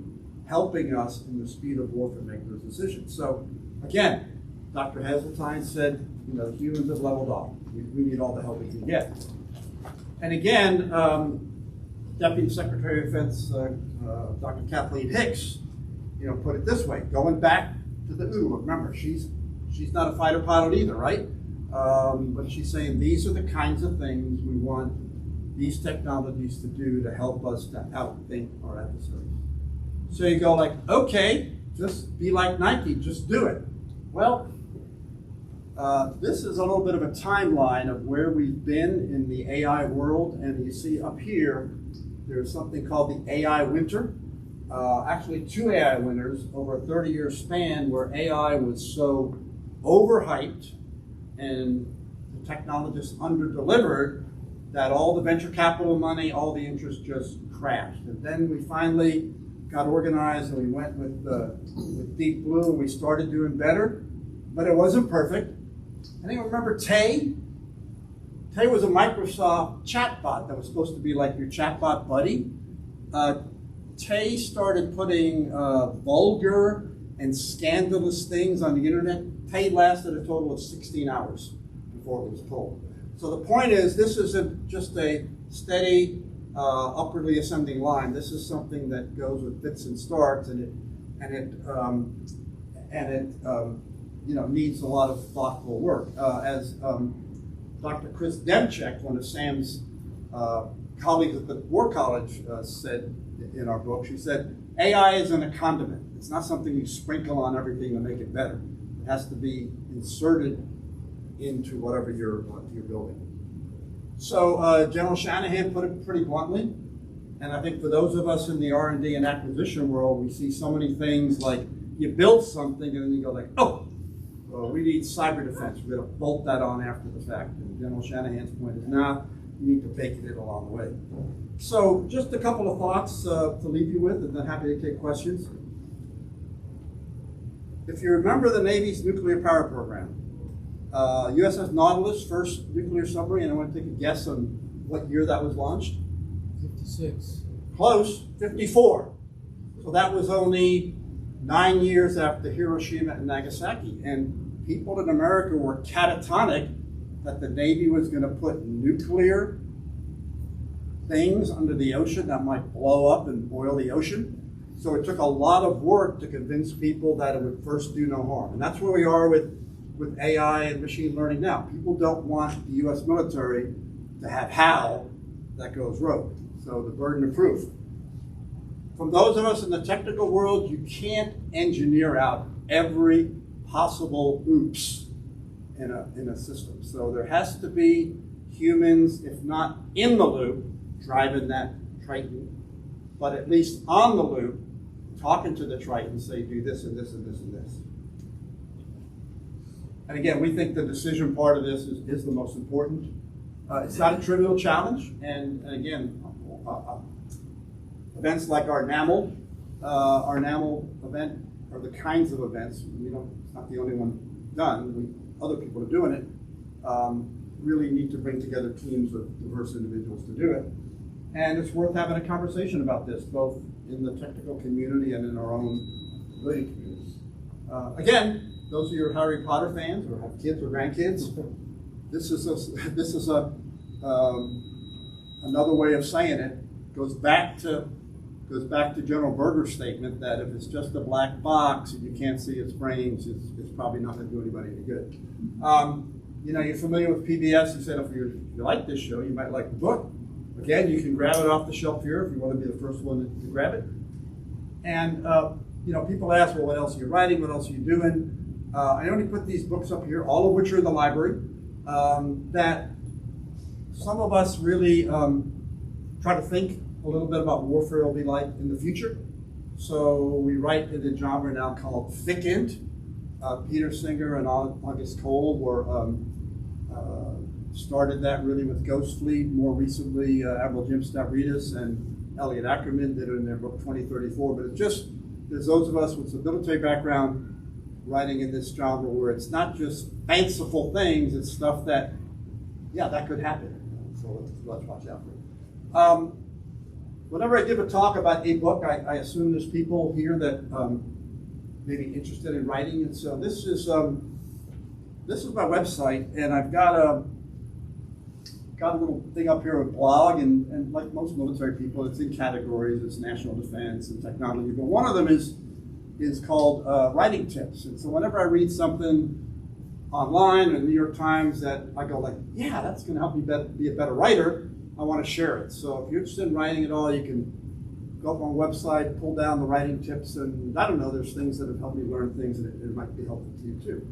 helping us in the speed of warfare make those decisions. So again, Dr. Hazeltine said, you know, humans have leveled off. We need all the help we can get. And again, Deputy Secretary of Defense Dr. Kathleen Hicks, you know, put it this way, going back to the OODA. Remember, she's not a fighter pilot either, right? But she's saying these are the kinds of things we want these technologies to do to help us to outthink our adversaries. So you go like, okay, just be like Nike, just do it. Well, this is a little bit of a timeline of where we've been in the AI world, and you see up here, there's something called the AI winter. Actually, 2 AI winters over a 30-year span where AI was so overhyped and the technologists underdelivered that all the venture capital money, all the interest just crashed. And then we finally got organized and we went with Deep Blue and we started doing better, but it wasn't perfect. Anyone remember Tay? Tay was a Microsoft chatbot that was supposed to be like your chatbot buddy. Tay started putting vulgar and scandalous things on the internet. Tay lasted a total of 16 hours before it was pulled. So the point is, this isn't just a steady, upwardly ascending line. This is something that goes with fits and starts, and it needs a lot of thoughtful work. As Dr. Chris Demchek, one of Sam's colleagues at the War College, said in our book, she said, AI isn't a condiment. It's not something you sprinkle on everything to make it better. It has to be inserted into whatever you're building. So General Shanahan put it pretty bluntly, and I think for those of us in the R&D and acquisition world, we see so many things like you build something and then you go like, oh, well, we need cyber defense. We're going to bolt that on after the fact. And General Shanahan's point is, nah, you need to bake it in along the way. So just a couple of thoughts to leave you with, and then happy to take questions. If you remember the Navy's nuclear power program, USS Nautilus, first nuclear submarine, I want to take a guess on what year that was launched. 56. Close, 54. So that was only 9 years after Hiroshima and Nagasaki. And people in America were catatonic that the Navy was going to put nuclear things under the ocean that might blow up and boil the ocean. So it took a lot of work to convince people that it would first do no harm. And that's where we are with AI and machine learning now. People don't want the US military to have HAL that goes rogue. So the burden of proof. From those of us in the technical world, you can't engineer out every possible oops in a system. So there has to be humans, if not in the loop, driving that Triton, but at least on the loop, talking to the Triton, say, do this and this and this and this. And again, we think the decision part of this is the most important. It's not a trivial challenge, and again, events like our NAML event are the kinds of events, it's not the only one done, other people are doing it, really need to bring together teams of diverse individuals to do it. And it's worth having a conversation about this, both in the technical community and in our own civilian communities. Again, those of you who are Harry Potter fans or have kids or grandkids, this is another way of saying it. Goes back to General Berger's statement that if it's just a black box and you can't see its brains, it's probably not going to do anybody any good. You're familiar with PBS. You said if you like this show, you might like the book. Again, you can grab it off the shelf here if you want to be the first one to grab it. And people ask, well, what else are you writing? What else are you doing? I only put these books up here, all of which are in the library, that some of us really try to think a little bit about warfare will be like in the future. So we write in a genre now called thick int. Peter Singer and August Cole started that really with Ghost Fleet. More recently, Admiral Jim Stavridis and Elliot Ackerman did it in their book 2034. But there's those of us with a military background writing in this genre where it's not just fanciful things, it's stuff that, that could happen. So let's watch out for it. Whenever I give a talk about a book, I assume there's people here that may be interested in writing. And so this is my website, and I've got a little thing up here, a blog, and like most military people, it's in categories. It's national defense and technology, but one of them is called writing tips. And so whenever I read something online or the New York Times that I go like, that's going to help me be a better writer, I want to share it. So if you're interested in writing at all, you can go up on the website, pull down the writing tips, and I don't know, there's things that have helped me learn things, and it might be helpful to you too.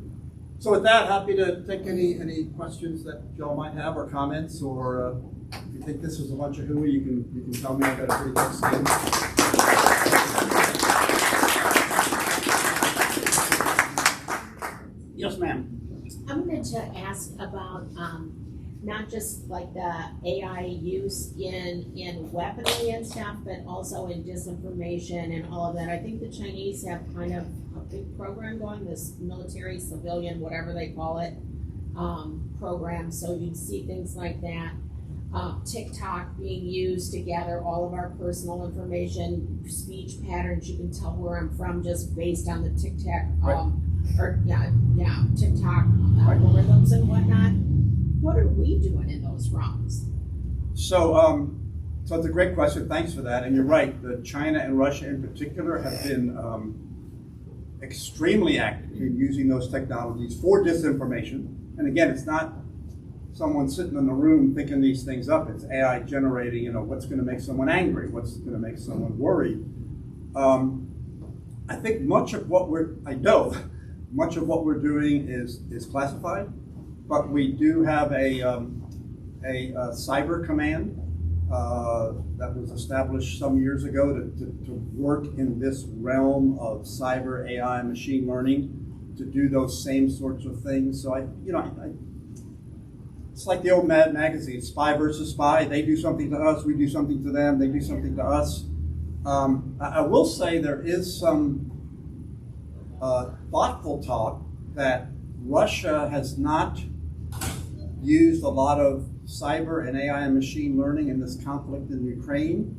So with that, happy to take any questions that y'all might have or comments, or if you think this is a bunch of hooey, you can tell me. I've got a pretty thick skin. Yes, ma'am. I wanted to ask about not just like the AI use in weaponry and stuff, but also in disinformation and all of that. I think the Chinese have kind of a big program going, this military, civilian, whatever they call it, program. So you'd see things like that. TikTok being used to gather all of our personal information, speech patterns. You can tell where I'm from just based on the TikTok, TikTok algorithms and whatnot. what are we doing in those realms? So, so it's a great question. Thanks for that. And you're right. China and Russia in particular have been extremely active in using those technologies for disinformation. And again, it's not someone sitting in the room thinking these things up. It's AI generating, what's going to make someone angry, what's going to make someone worried. I think much of what we're doing is classified, but we do have a cyber command that was established some years ago to work in this realm of cyber AI machine learning to do those same sorts of things. So it's like the old Mad magazine, spy versus spy. They do something to us, we do something to them, they do something to us. I will say there is some thoughtful talk that Russia has not used a lot of cyber and AI and machine learning in this conflict in Ukraine,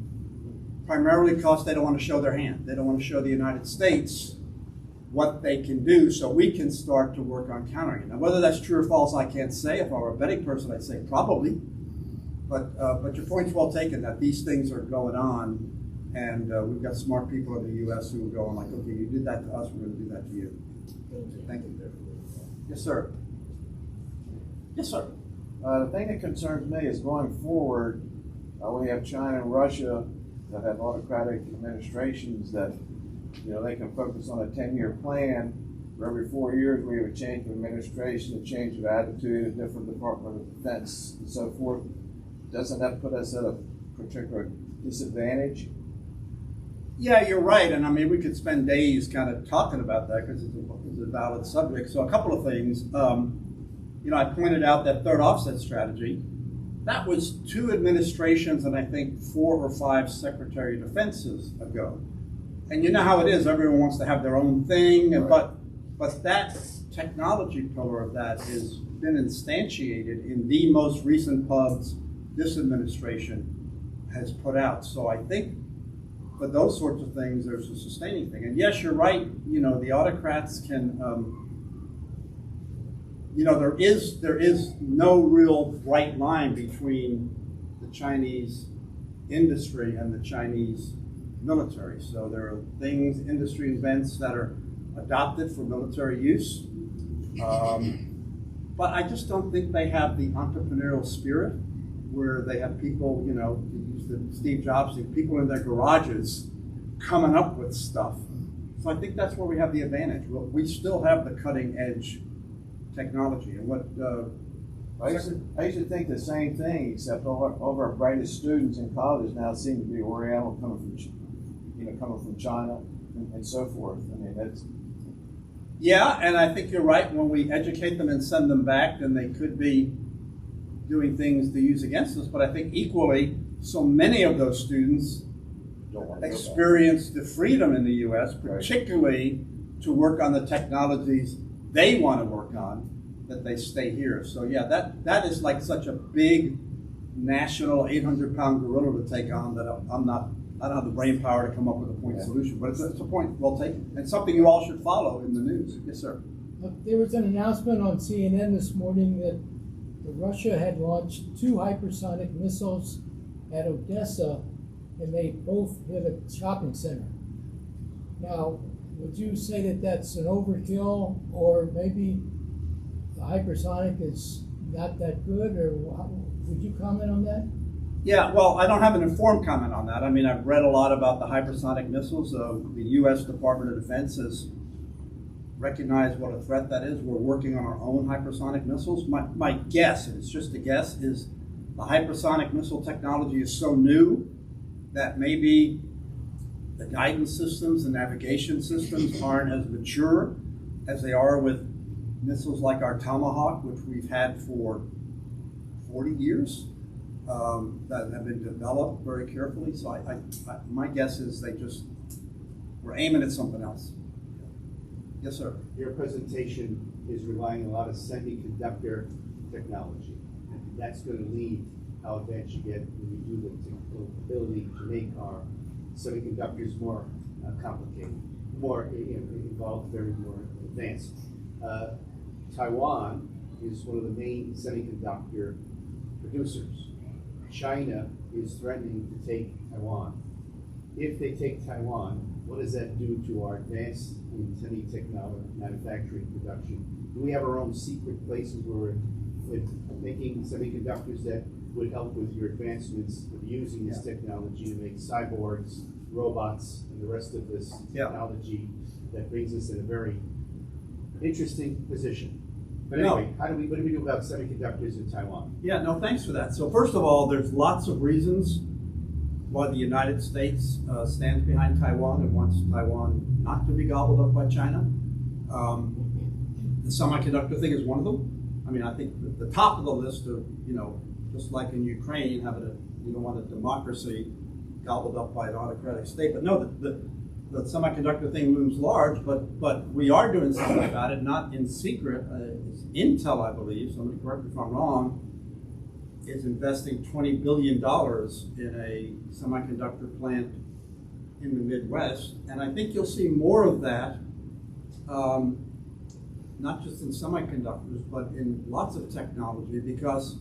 primarily because they don't want to show their hand. They don't want to show the United States what they can do so we can start to work on countering it. Now, whether that's true or false, I can't say. If I were a betting person, I'd say probably. But your point's well taken that these things are going on, and we've got smart people in the U.S. who are going like, okay, you did that to us, we're going to do that to you. Thank you. Yes, sir. Yes, sir. The thing that concerns me is going forward, we have China and Russia that have autocratic administrations that, they can focus on a 10-year plan. For every 4 years, we have a change of administration, a change of attitude, a different Department of Defense, and so forth. Doesn't that put us at a particular disadvantage? Yeah, you're right. And I mean, we could spend days kind of talking about that because it's a valid subject. So a couple of things. I pointed out that third offset strategy. That was 2 administrations and I think 4 or 5 Secretary of Defenses ago. And you know how it is, everyone wants to have their own thing, Right. but that technology pillar of that has been instantiated in the most recent pubs this administration has put out. So I think for those sorts of things, there's a sustaining thing. And yes, you're right, the autocrats can, there is no real bright line between the Chinese industry and the Chinese military. So there are things, industry invents that are adopted for military use. But I just don't think they have the entrepreneurial spirit where they have people, to use the Steve Jobs thing, people in their garages coming up with stuff. So I think that's where we have the advantage. We still have the cutting edge technology. And what I used to think the same thing, except all of our brightest students in college now seem to be Oriental, coming from China and so forth. I mean, that's. Yeah, and I think you're right. When we educate them and send them back, then they could be doing things to use against us. But I think equally, so many of those students experience the freedom in the U.S., particularly to work on the technologies they want to work on, that they stay here. So yeah, that is like such a big national 800-pound gorilla to take on that I don't have the brain power to come up with a point solution. But it's a point well taken, and something you all should follow in the news. Yes, sir. There was an announcement on CNN this morning that Russia had launched 2 hypersonic missiles at Odessa, and they both hit a shopping center. Now, would you say that that's an overkill, or maybe the hypersonic is not that good, or would you comment on that? Yeah, well, I don't have an informed comment on that. I mean, I've read a lot about the hypersonic missiles. The U.S. Department of Defense has recognized what a threat that is. We're working on our own hypersonic missiles. My guess, and it's just a guess, is the hypersonic missile technology is so new that maybe the guidance systems and navigation systems aren't as mature as they are with missiles like our Tomahawk, which we've had for 40 years, that have been developed very carefully. So my guess is they just were aiming at something else. Yes, sir. Your presentation is relying on a lot of semiconductor technology. And that's going to lead how advanced you get when you do the ability to make our semiconductors more complicated, more involved, very more advanced. Taiwan is one of the main semiconductor producers. China is threatening to take Taiwan. If they take Taiwan, what does that do to our advanced in semi-technology manufacturing production? Do we have our own secret places where we're making semiconductors that would help with your advancements of using this technology to make cyborgs, robots, and the rest of this technology that brings us in a very interesting position? But anyway, what do we do about semiconductors in Taiwan? Yeah, no, thanks for that. So first of all, there's lots of reasons why the United States stands behind Taiwan and wants Taiwan not to be gobbled up by China. The semiconductor thing is one of them. I mean, I think the top of the list of, just like in Ukraine, you don't want a democracy gobbled up by an autocratic state. But no, the semiconductor thing looms large, but we are doing something about it, not in secret. It's Intel, I believe, somebody correct me if I'm wrong, is investing $20 billion in a semiconductor plant in the Midwest. And I think you'll see more of that, not just in semiconductors, but in lots of technology, because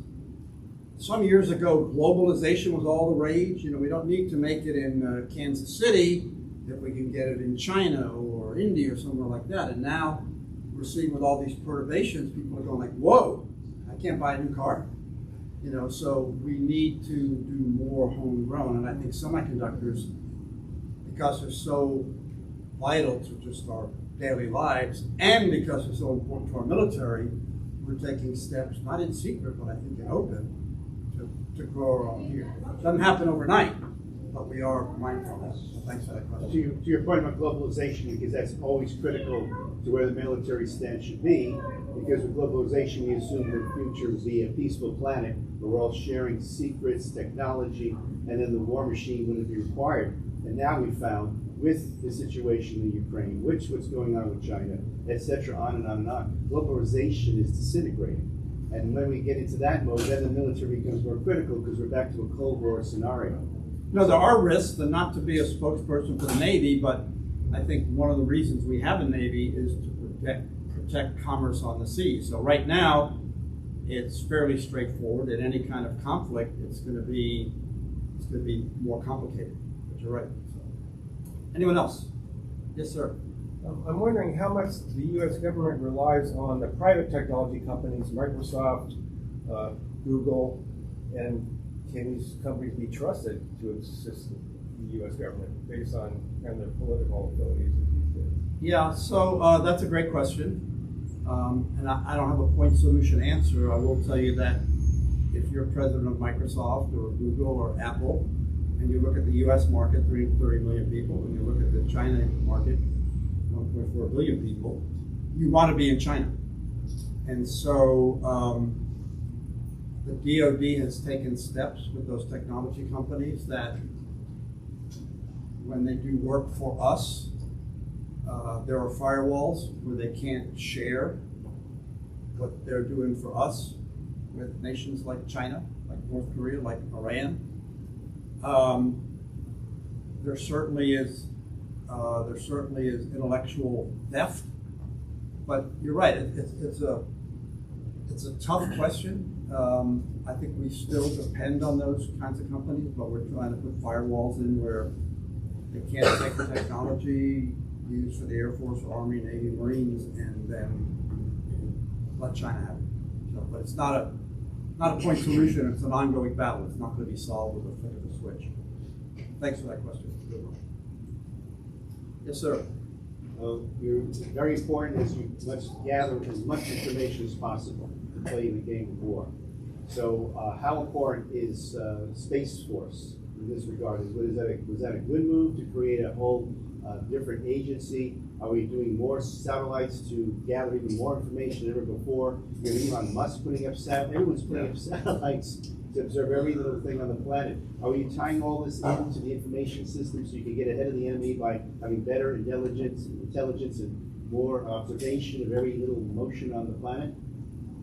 some years ago, globalization was all the rage. We don't need to make it in Kansas City if we can get it in China or India or somewhere like that. And now we're seeing with all these perturbations, people are going like, whoa, I can't buy a new car. So we need to do more homegrown. And I think semiconductors, because they're so vital to just our daily lives, and because they're so important to our military, we're taking steps, not in secret, but I think in open, to grow our own here. It doesn't happen overnight, but we are mindful of that. So thanks for that question. To your point about globalization, because that's always critical to where the military stance should be, because with globalization we assume that the future will be a peaceful planet where we're all sharing secrets, technology, and then the war machine wouldn't be required. And now we found, with the situation in Ukraine, what's going on with China, etc., on and on and on, globalization is disintegrating. And when we get into that mode, then the military becomes more critical because we're back to a Cold War scenario. No, there are risks, and not to be a spokesperson for the Navy, but I think one of the reasons we have a Navy is to protect commerce on the sea. So right now, it's fairly straightforward. In any kind of conflict, it's going to be more complicated. But you're right. So. Anyone else? Yes, sir. I'm wondering how much the U.S. government relies on the private technology companies, Microsoft, Google, and can these companies be trusted to assist the U.S. government based on kind of their political abilities these days? Yeah, so that's a great question. And I don't have a point solution answer. I will tell you that if you're president of Microsoft or Google or Apple, and you look at the U.S. market, 330 million people, and you look at the China market, 1.4 billion people, you want to be in China. And so the DoD has taken steps with those technology companies that when they do work for us, there are firewalls where they can't share what they're doing for us with nations like China, like North Korea, like Iran. There certainly is intellectual theft, but you're right. It's a tough question. I think we still depend on those kinds of companies, but we're trying to put firewalls in where they can't take the technology used for the Air Force, Army, Navy, Marines, and then let China have it. So, but it's not a point solution. It's an ongoing battle. It's not going to be solved with a flick of a switch. Thanks for that question. Good one. Yes, sir. You're very important as you must gather as much information as possible to play in the game of war. So how important is Space Force in this regard? Was that a good move to create a whole different agency? Are we doing more satellites to gather even more information than ever before? You have Elon Musk putting up everyone's putting up satellites to observe every little thing on the planet. Are we tying all this into the information system so you can get ahead of the enemy by having better intelligence and more observation of every little motion on the planet?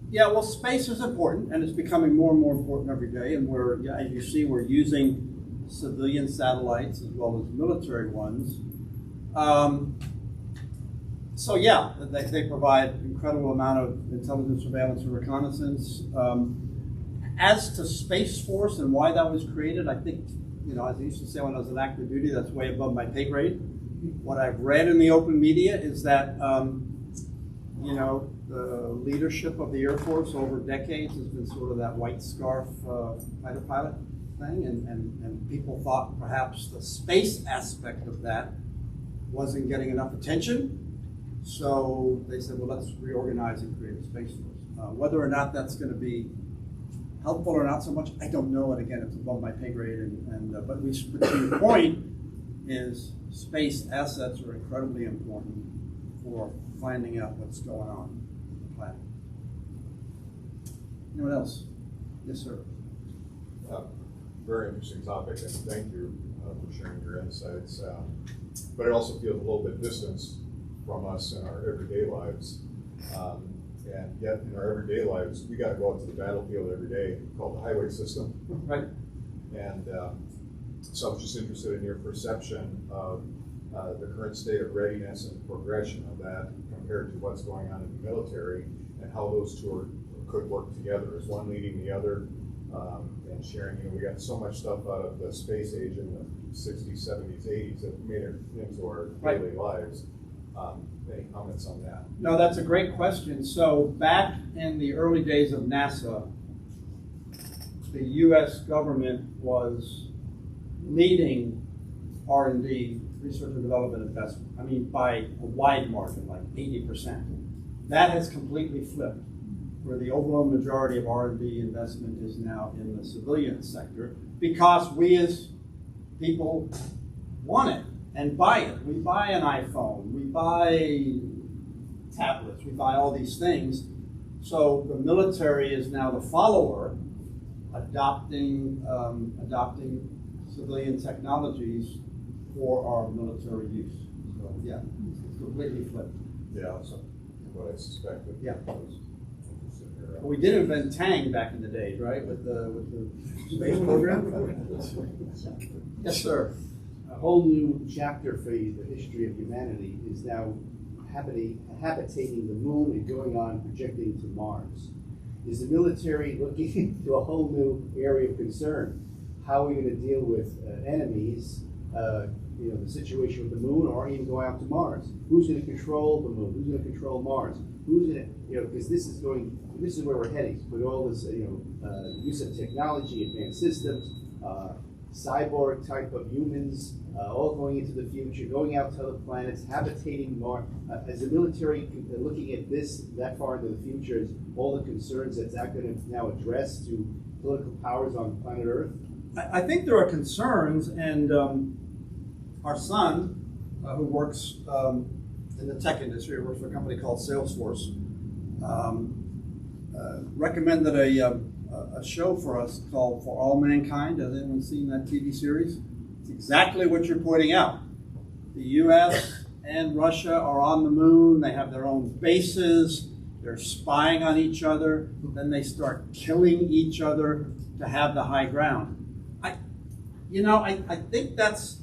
Yeah, well, space is important, and it's becoming more and more important every day. And as you see, we're using civilian satellites as well as military ones. So yeah, they provide incredible amount of intelligence, surveillance, and reconnaissance. As to Space Force and why that was created, I think, as I used to say when I was in active duty, that's way above my pay grade. What I've read in the open media is that, the leadership of the Air Force over decades has been sort of that white scarf fighter pilot thing, and people thought perhaps the space aspect of that wasn't getting enough attention. So they said, well, let's reorganize and create a Space Force. Whether or not that's going to be helpful or not so much, I don't know. And again, it's above my pay grade. But the point is space assets are incredibly important for finding out what's going on with the planet. Anyone else? Yes, sir. Very interesting topic, and thank you for sharing your insights. But it also feels a little bit distanced from us in our everyday lives. And yet, in our everyday lives, we got to go out to the battlefield every day, called the highway system. Right. And so I was just interested in your perception of the current state of readiness and progression of that compared to what's going on in the military, and how those two could work together. Is one leading the other? And sharing, we got so much stuff out of the space age in the 60s, 70s, 80s that made it into our daily lives. Any comments on that? No, that's a great question. So back in the early days of NASA, the U.S. government was leading R&D, research and development investment. I mean, by a wide margin, like 80%. That has completely flipped, where the overwhelming majority of R&D investment is now in the civilian sector, because we as people want it and buy it. We buy an iPhone, we buy tablets, we buy all these things. So the military is now the follower, adopting civilian technologies for our military use. So yeah, it's completely flipped. Yeah, so what I suspected. Yeah. We did invent Tang back in the days, right? With the space program. Yes, sir. A whole new chapter for the history of humanity is now habitating the moon and going on projecting to Mars. Is the military looking to a whole new area of concern? How are we going to deal with enemies? The situation with the moon, or even go out to Mars? Who's going to control the moon? Who's going to control Mars? Who's going to, because this is where we're heading with all this, use of technology, advanced systems, cyborg type of humans, all going into the future, going out to other planets, habitating Mars. As the military looking at that far into the future, is all the concerns that's that going to now address to political powers on planet Earth? I think there are concerns, and our son, who works in the tech industry, works for a company called Salesforce, recommended a show for us called For All Mankind. Has anyone seen that TV series? It's exactly what you're pointing out. The U.S. and Russia are on the moon. They have their own bases. They're spying on each other. Then they start killing each other to have the high ground. I think that's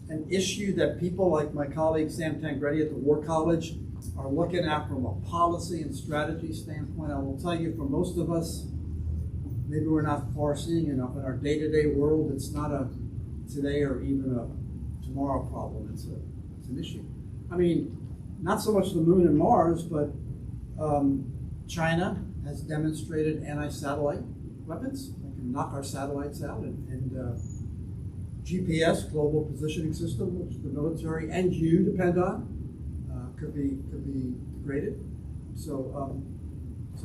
an issue that people like my colleague Sam Tangredi at the War College are looking at from a policy and strategy standpoint. I will tell you, for most of us, maybe we're not far-seeing enough. In our day-to-day world, it's not a today or even a tomorrow problem. It's an issue. I mean, not so much the moon and Mars, but China has demonstrated anti-satellite weapons. They can knock our satellites out, and GPS, Global Positioning System, which the military and you depend on, could be degraded. So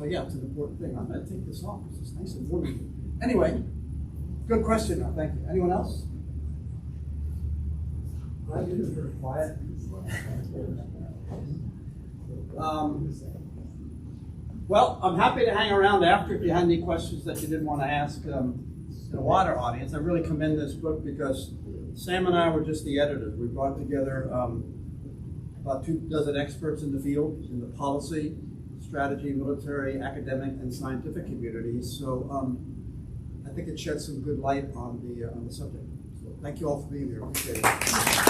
yeah, it's an important thing. I'm going to take this off because it's nice and warm. Anyway, good question. Thank you. Anyone else? Glad you just were quiet. Well, I'm happy to hang around after if you had any questions that you didn't want to ask the wider audience. I really commend this book because Sam and I were just the editors. We brought together about 24 experts in the field, in the policy, strategy, military, academic, and scientific communities. So I think it sheds some good light on the subject. So thank you all for being here. Appreciate it.